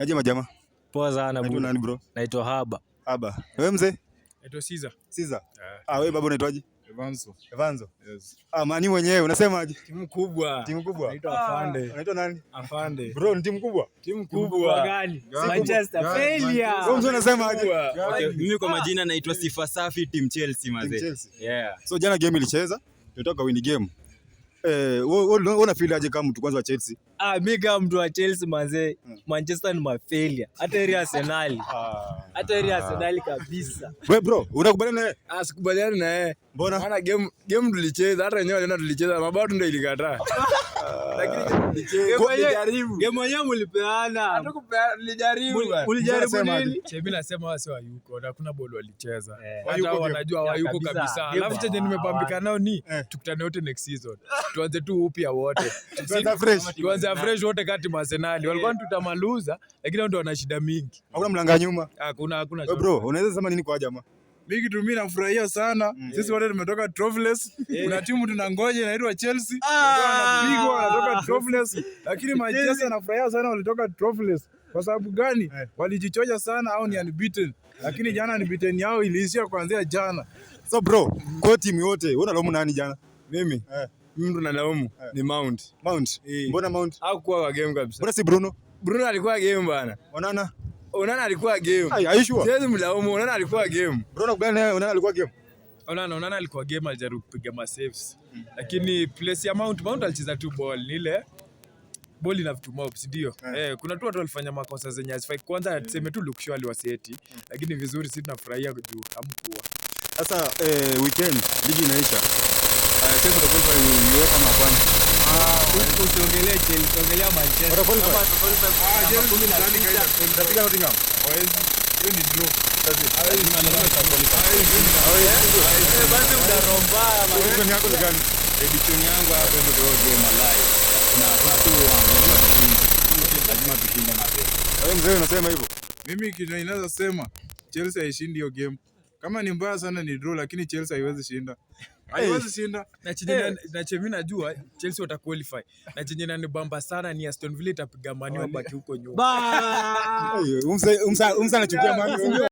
Aje majama. Poa sana bro. Nani bro? Naitwa Haba. Haba. Wewe mzee? Naitwa Caesar. Caesar. Wewe baba unaitwaje? Evanzo. Evanzo. Yes. Mani mwenyewe unasemaje? Timu kubwa. Timu kubwa. Naitwa Afande. Unaitwa nani? Afande. Bro, ni timu kubwa. Timu kubwa Gani? Manchester failure. Wewe mzee unasemaje? Okay, mimi kwa majina naitwa Sifa Safi, team Chelsea mazee. Yeah. So jana game ilicheza, tulitoka win game. Wewe una feel aje kama mtu kwanza wa Chelsea? Mimi kama mtu wa Chelsea manze, Manchester ni failure. Hata area Arsenal. Hata area Arsenal kabisa. Wewe bro, unakubaliana naye? Sikubaliani na yeye. Mbona? Maana game tulicheza, hata wenyewe walienda tulicheza, mabao tu ndio ilikataa. Lakini game yenyewe mlipeana. Hatukupeana, tulijaribu. Ulijaribu nini? Mimi nasema wao hayuko, hakuna ball walicheza. Hata wanajua hayuko kabisa. Alafu chenye nimepambika nao ni tukutane wote next season. Tuanze tu upya wote. Tuanze fresh wote kati Arsenal. Walikuwa tutamaluza, lakini ndio wana shida mingi. Hakuna mlanga nyuma. Hakuna. Bro, unaweza sema nini kwa jamaa? Mimi kitu mimi nafurahia sana. Sisi wote tumetoka trophyless. Kuna timu tunangoja inaitwa Chelsea. Wanapigwa wanatoka trophyless. Lakini Manchester nafurahia sana walitoka trophyless. Kwa sababu gani? Walijichoja sana au ni unbeaten. Lakini jana unbeaten yao iliishia kuanzia jana. So bro, kwa timu yote, wewe unalaumu nani jana? Mimi ndo nalaumu ni Mount. Mbona Mount? Hakuwa kwa game kabisa. Mbona si Bruno? Bruno alikuwa game bana. Onana alikuwa game. Are you sure? Siwezi mlaumu, Onana alikuwa game. Bruno kubana naye Onana alikuwa game. Onana alikuwa game, alijaribu kupiga ma saves. Lakini place ya Mount alicheza tu ball ile. Ball ina vitu mob, ndio. Kuna tu watu walifanya makosa zenye asifai. Kwanza tuseme tu Luke Shaw aliwaseti. Lakini vizuri sisi tunafurahia juu amkuwa. Sasa weekend ligi inaisha. Chelsea watakuwa ni UEFA na hapana. Usiongelee Chelsea, ongelea Manchester. Watakuwa Tunapiga Nottingham. Hiyo ni draw. Basi utaromba Edition yako ni gani? Edition yangu hapo ndio game live. Na tu lazima tushinde mapema. Wewe mzee unasema hivyo? Mimi kitu ninaweza sema Chelsea haishindi hiyo game. Kama ni mbaya sana ni draw, lakini Chelsea haiwezi shinda. Haiwezi shinda. Na mimi najua Chelsea wata qualify. Na chenye nanibamba sana ni Aston Villa itapiga Man U baki huko nyuma. Umsa anachukia Man U.